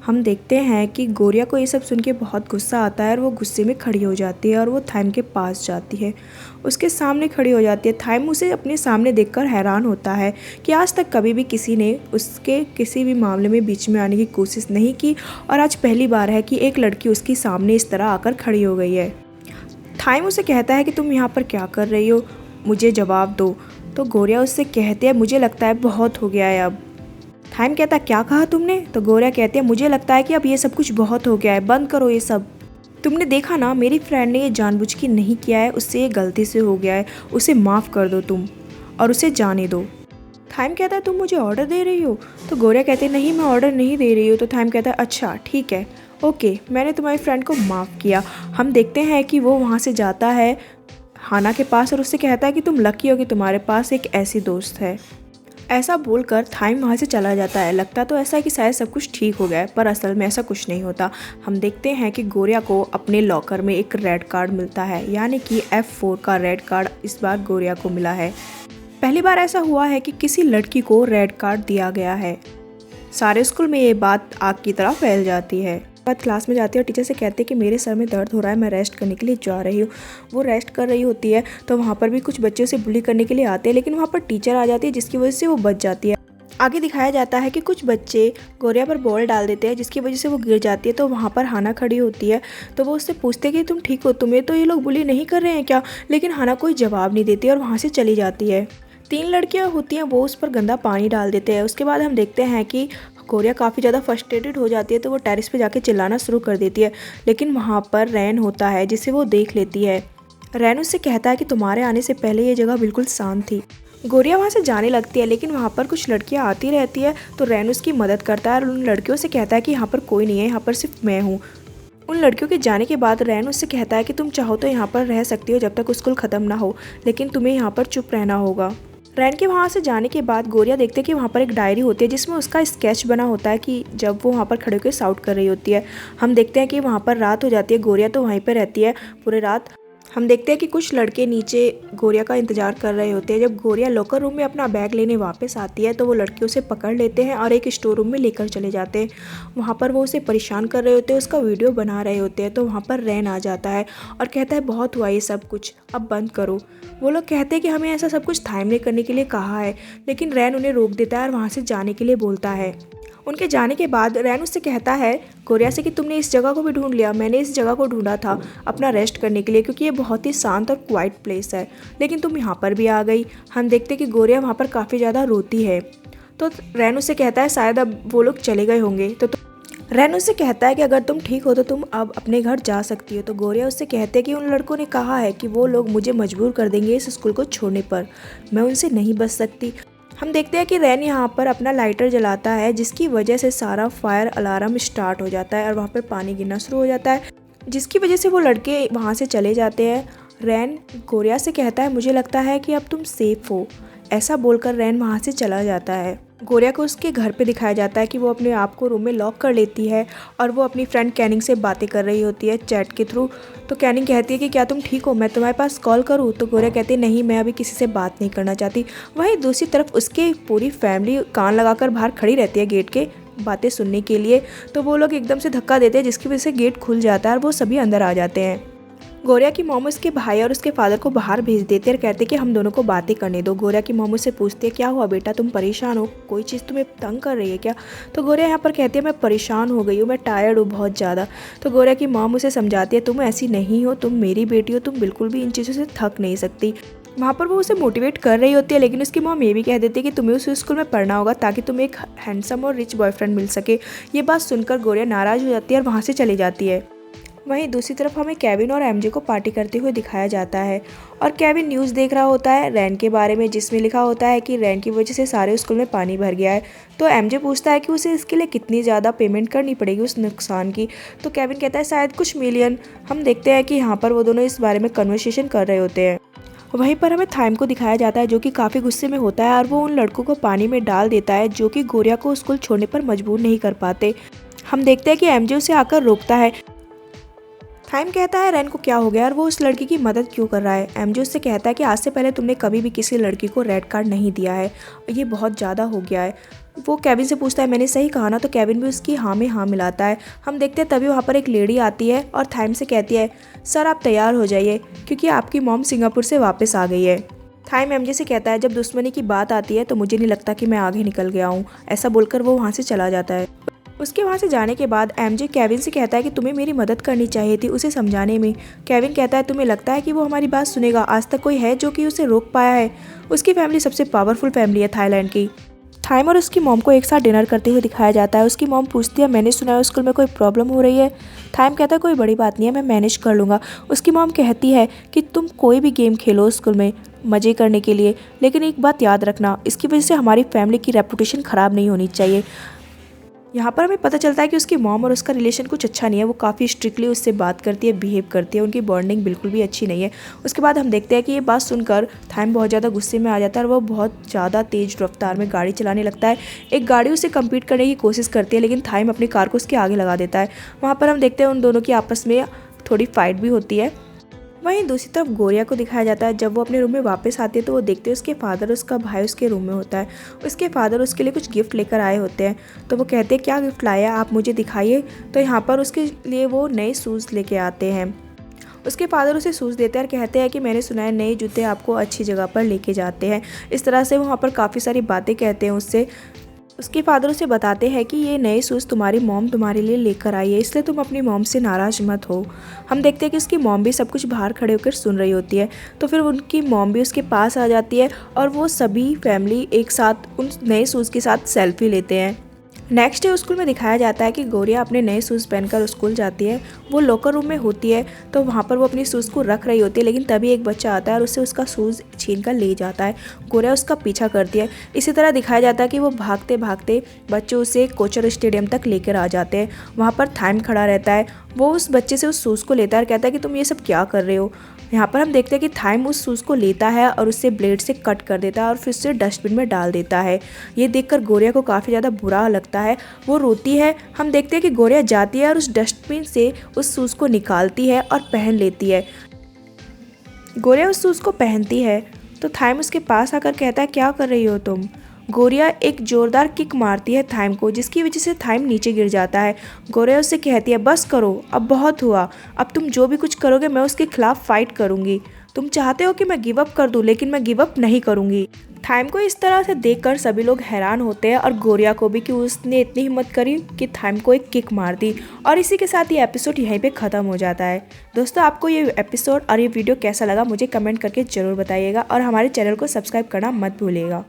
हम देखते हैं कि गोरिया को ये सब सुन के बहुत गुस्सा आता है और वो गुस्से में खड़ी हो जाती है और वो थाइम के पास जाती है, उसके सामने खड़ी हो जाती है। थाइम उसे अपने सामने देखकर हैरान होता है कि आज तक कभी भी किसी ने उसके किसी भी मामले में बीच में आने की कोशिश नहीं की और आज पहली बार है कि एक लड़की उसके सामने इस तरह आकर खड़ी हो गई है। थाइम उसे कहता है कि तुम यहाँ पर क्या कर रही हो, मुझे जवाब दो। तो गोरिया उससे कहते हैं मुझे लगता है बहुत हो गया है अब। थाइम कहता है क्या कहा तुमने? तो गोरिया कहती है मुझे लगता है कि अब ये सब कुछ बहुत हो गया है, बंद करो ये सब। तुमने देखा ना, मेरी फ्रेंड ने ये जानबूझ के नहीं किया है, उससे ये गलती से हो गया है, उसे माफ़ कर दो तुम और उसे जाने दो। थाइम कहता है तुम मुझे ऑर्डर दे रही हो? तो गोरिया कहते हैं नहीं, मैं ऑर्डर नहीं दे रही हूँ। तो थाइम कहता है अच्छा ठीक है, ओके, मैंने तुम्हारी फ्रेंड को माफ़ किया। हम देखते हैं कि वो वहाँ से जाता है हाना के पास और उससे कहता है कि तुम लकी हो कि तुम्हारे पास एक ऐसी दोस्त है। ऐसा बोलकर थाइम वहाँ से चला जाता है। लगता तो ऐसा है कि शायद सब कुछ ठीक हो गया है, पर असल में ऐसा कुछ नहीं होता। हम देखते हैं कि गोरिया को अपने लॉकर में एक रेड कार्ड मिलता है, यानी कि F4 का रेड कार्ड इस बार गोरिया को मिला है। पहली बार ऐसा हुआ है कि किसी लड़की को रेड कार्ड दिया गया है। सारे स्कूल में ये बात आग की तरह फैल जाती है। बाद क्लास में जाती है और टीचर से कहती है कि मेरे सर में दर्द हो रहा है, मैं रेस्ट करने के लिए जा रही हूँ। वो रेस्ट कर रही होती है तो वहाँ पर भी कुछ बच्चे उसे बुली करने के लिए आते हैं, लेकिन वहाँ पर टीचर आ जाती है जिसकी वजह से वो बच जाती है। आगे दिखाया जाता है कि कुछ बच्चे गोरिया पर बॉल डाल देते हैं जिसकी वजह से वो गिर जाती है। तो वहाँ पर हाना खड़ी होती है तो वो उससे पूछते हैं कि तुम ठीक हो, तुम्हें तो ये लोग बुली नहीं कर रहे हैं क्या? लेकिन हाना कोई जवाब नहीं देती और वहाँ से चली जाती है। 3 लड़कियाँ होती हैं, वो उस पर गंदा पानी डाल देते हैं। उसके बाद हम देखते हैं कि गोरिया काफ़ी ज़्यादा फ्रस्ट्रेटेड हो जाती है तो वो टेरेस पे जाके चिल्लाना शुरू कर देती है, लेकिन वहाँ पर रैन होता है जिसे वो देख लेती है। रैन उससे कहता है कि तुम्हारे आने से पहले ये जगह बिल्कुल शांत थी। गोरिया वहाँ से जाने लगती है, लेकिन वहाँ पर कुछ लड़कियाँ आती रहती है तो रैन उसकी मदद करता है और उन लड़कियों से कहता है कि यहाँ पर कोई नहीं है, यहाँ पर सिर्फ मैं हूँ। उन लड़कियों के जाने के बाद रैन उससे कहता है कि तुम चाहो तो यहाँ पर रह सकती हो जब तक स्कूल ख़त्म ना हो, लेकिन तुम्हें यहाँ पर चुप रहना होगा। रैन के वहाँ से जाने के बाद गोरिया देखते हैं कि वहाँ पर एक डायरी होती है जिसमें उसका स्केच बना होता है कि जब वो वहाँ पर खड़े होकर शाउट कर रही होती है। हम देखते हैं कि वहाँ पर रात हो जाती है, गोरिया तो वहीं पर रहती है पूरे रात। हम देखते हैं कि कुछ लड़के नीचे गोरिया का इंतज़ार कर रहे होते हैं। जब गोरिया लॉकर रूम में अपना बैग लेने वापस आती है तो वो लड़के उसे पकड़ लेते हैं और एक स्टोर रूम में लेकर चले जाते हैं। वहाँ पर वो उसे परेशान कर रहे होते हैं, उसका वीडियो बना रहे होते हैं। तो वहाँ पर रैन आ जाता है और कहता है बहुत हुआ ये सब कुछ, अब बंद करो। वो लोग कहते हैं कि हमें ऐसा सब कुछ थाइम ने करने के लिए कहा है, लेकिन रैन उन्हें रोक देता है और वहाँ से जाने के लिए बोलता है। उनके जाने के बाद रैन उससे कहता है गोरिया से कि तुमने इस जगह को भी ढूंढ लिया, मैंने इस जगह को ढूंढा था अपना रेस्ट करने के लिए क्योंकि ये बहुत ही शांत और क्वाइट प्लेस है, लेकिन तुम यहाँ पर भी आ गई। हम देखते कि गोरिया वहाँ पर काफ़ी ज़्यादा रोती है। तो रैन उससे कहता है शायद अब वो लोग चले गए होंगे। तो रैन उससे कहता है कि अगर तुम ठीक हो तो तुम अब अपने घर जा सकती हो। तो गोरिया उससे कहते हैं कि उन लड़कों ने कहा है कि वो लोग मुझे मजबूर कर देंगे इस स्कूल को छोड़ने पर, मैं उनसे नहीं बच सकती। हम देखते हैं कि रैन यहाँ पर अपना लाइटर जलाता है जिसकी वजह से सारा फायर अलार्म स्टार्ट हो जाता है और वहाँ पर पानी गिरना शुरू हो जाता है, जिसकी वजह से वो लड़के वहाँ से चले जाते हैं। रैन गोरिया से कहता है मुझे लगता है कि अब तुम सेफ हो। ऐसा बोलकर रैन वहाँ से चला जाता है। गोरिया को उसके घर पे दिखाया जाता है कि वो अपने आप को रूम में लॉक कर लेती है और वो अपनी फ्रेंड कैनिंग से बातें कर रही होती है चैट के थ्रू। तो कैनिंग कहती है कि क्या तुम ठीक हो, मैं तुम्हारे पास कॉल करूँ? तो गोरिया कहती है नहीं, मैं अभी किसी से बात नहीं करना चाहती। वहीं दूसरी तरफ उसकी पूरी फैमिली कान लगाकर बाहर खड़ी रहती है गेट के बातें सुनने के लिए। तो वो लोग एकदम से धक्का देते हैं जिसकी वजह से गेट खुल जाता है और वो सभी अंदर आ जाते हैं। गोरिया की मॉम उसके भाई और उसके फादर को बाहर भेज देते हैं और कहते हैं कि हम दोनों को बातें करने दो। गोरिया की मॉम उससे पूछती है क्या हुआ बेटा, तुम परेशान हो, कोई चीज़ तुम्हें तंग कर रही है क्या? तो गोरिया यहाँ पर कहती है मैं परेशान हो गई हूँ, मैं टायर्ड हूँ बहुत ज़्यादा। तो गोरिया की मॉम उसे समझाती है तुम ऐसी नहीं हो, तुम मेरी बेटी हो, तुम बिल्कुल भी इन चीज़ों से थक नहीं सकती। वहाँ पर वो उसे मोटिवेट कर रही होती है, लेकिन उसकी मॉम ये भी कह देती है कि तुम्हें उस स्कूल में पढ़ना होगा ताकि तुम्हें एक हैंडसम और रिच बॉयफ्रेंड मिल सके। ये बात सुनकर गोरिया नाराज़ हो जाती है और वहाँ से चली जाती है। वहीं दूसरी तरफ हमें केविन और एमजे को पार्टी करते हुए दिखाया जाता है और केविन न्यूज़ देख रहा होता है रैन के बारे में, जिसमें लिखा होता है कि रैन की वजह से सारे स्कूल में पानी भर गया है। तो एमजे पूछता है कि उसे इसके लिए कितनी ज़्यादा पेमेंट करनी पड़ेगी उस नुकसान की। तो केविन कहता है शायद कुछ मिलियन। हम देखते हैं कि यहाँ पर वो दोनों इस बारे में कन्वर्सेशन कर रहे होते हैं। वहीं पर हमें थाइम को दिखाया जाता है जो कि काफ़ी गुस्से में होता है और वो उन लड़कों को पानी में डाल देता है जो कि गोरिया को स्कूल छोड़ने पर मजबूर नहीं कर पाते। हम देखते हैं कि एमजे उसे आकर रोकता है। थाइम कहता है रेन को क्या हो गया और वो उस लड़की की मदद क्यों कर रहा है। एमजे उससे कहता है कि आज से पहले तुमने कभी भी किसी लड़की को रेड कार्ड नहीं दिया है, ये बहुत ज़्यादा हो गया है। वो केविन से पूछता है मैंने सही कहा ना, तो केविन भी उसकी हाँ में हाँ मिलाता है। हम देखते हैं तभी वहाँ पर एक लेडी आती है और थाइम से कहती है सर आप तैयार हो जाइए क्योंकि आपकी मॉम सिंगापुर से वापस आ गई है। थाइम एमजे से कहता है जब दुश्मनी की बात आती है तो मुझे नहीं लगता कि मैं आगे निकल गया हूँ। ऐसा बोलकर वो वहाँ से चला जाता है। उसके वहाँ से जाने के बाद एमजे केविन से कहता है कि तुम्हें मेरी मदद करनी चाहिए थी उसे समझाने में। केविन कहता है तुम्हें लगता है कि वो हमारी बात सुनेगा, आज तक कोई है जो कि उसे रोक पाया है। उसकी फैमिली सबसे पावरफुल फैमिली है थाईलैंड की। थाइम और उसकी मॉम को एक साथ डिनर करते हुए दिखाया जाता है। उसकी मॉम पूछती है मैंने सुना है स्कूल में कोई प्रॉब्लम हो रही है। थाइम कहता है कोई बड़ी बात नहीं है, मैं मैनेज कर लूँगा। उसकी मॉम कहती है कि तुम कोई भी गेम खेलो स्कूल में मज़े करने के लिए, लेकिन एक बात याद रखना, इसकी वजह से हमारी फैमिली की रेपुटेशन ख़राब नहीं होनी चाहिए। यहाँ पर हमें पता चलता है कि उसकी मॉम और उसका रिलेशन कुछ अच्छा नहीं है। वो काफ़ी स्ट्रिक्टली उससे बात करती है, बिहेव करती है, उनकी बॉन्डिंग बिल्कुल भी अच्छी नहीं है। उसके बाद हम देखते हैं कि ये बात सुनकर थाइम बहुत ज़्यादा गुस्से में आ जाता है और वो बहुत ज़्यादा तेज़ रफ्तार में गाड़ी चलाने लगता है। एक गाड़ी उससे कम्पीट करने की कोशिश करती है लेकिन थाइम अपनी कार को उसके आगे लगा देता है। वहाँ पर हम देखते हैं उन दोनों की आपस में थोड़ी फाइट भी होती है। वहीं दूसरी तरफ गोरिया को दिखाया जाता है। जब वो अपने रूम में वापस आती है तो वो देखते हैं उसके फादर उसका भाई उसके रूम में होता है। उसके फादर उसके लिए कुछ गिफ्ट लेकर आए होते हैं। तो वो कहते हैं क्या गिफ्ट लाया आप मुझे दिखाइए। तो यहाँ पर उसके लिए वो नए शूज़ लेके आते हैं। उसके फादर उसे शूज़ देते हैं और कहते हैं कि मैंने सुना है नए जूते आपको अच्छी जगह पर लेके जाते हैं। इस तरह से वहाँ पर काफ़ी सारी बातें कहते हैं उससे। उसके फादर उसे बताते हैं कि ये नए शूज़ तुम्हारी मॉम तुम्हारे लिए लेकर आई है, इसलिए तुम अपनी मॉम से नाराज़ मत हो। हम देखते हैं कि उसकी मॉम भी सब कुछ बाहर खड़े होकर सुन रही होती है। तो फिर उनकी मॉम भी उसके पास आ जाती है और वो सभी फैमिली एक साथ उन नए शूज़ के साथ सेल्फी लेते हैं। नेक्स्ट डे स्कूल में दिखाया जाता है कि गोरिया अपने नए शूज़ पहनकर स्कूल जाती है। वो लॉकर रूम में होती है तो वहाँ पर वो अपनी शूज़ को रख रही होती है, लेकिन तभी एक बच्चा आता है और उससे उसका शूज़ छीन कर ले जाता है। गोरिया उसका पीछा करती है। इसी तरह दिखाया जाता है कि वो भागते भागते बच्चे उसे कोचर स्टेडियम तक लेकर आ जाते हैं। वहाँ पर थाइम खड़ा रहता है। वो उस बच्चे से उस शूज़ को लेता है और कहता है कि तुम ये सब क्या कर रहे हो। यहाँ पर हम देखते हैं कि थाइम उस शूज़ को लेता है और उससे ब्लेड से कट कर देता है और फिर उसे डस्टबिन में डाल देता है। ये देखकर गोरिया को काफ़ी ज़्यादा बुरा लगता है, वो रोती है। हम देखते हैं कि गोरिया जाती है और उस डस्टबिन से उस शूज़ को निकालती है और पहन लेती है। गोरिया उस शूज़ को पहनती है तो थाइम उसके पास आकर कहता है क्या कर रही हो तुम। गोरिया एक ज़ोरदार किक मारती है थाइम को, जिसकी वजह से थाइम नीचे गिर जाता है। गोरिया उससे कहती है बस करो, अब बहुत हुआ, अब तुम जो भी कुछ करोगे मैं उसके खिलाफ फाइट करूँगी। तुम चाहते हो कि मैं गिव अप कर दूँ, लेकिन मैं गिव अप नहीं करूँगी। थाइम को इस तरह से देखकर सभी लोग हैरान होते हैं और गोरिया को भी कि उसने इतनी हिम्मत करी कि थाइम को एक किक मार दी। और इसी के साथ ये एपिसोड यहीं पे ख़त्म हो जाता है। दोस्तों आपको ये एपिसोड और ये वीडियो कैसा लगा मुझे कमेंट करके ज़रूर बताइएगा और हमारे चैनल को सब्सक्राइब करना मत भूलिएगा।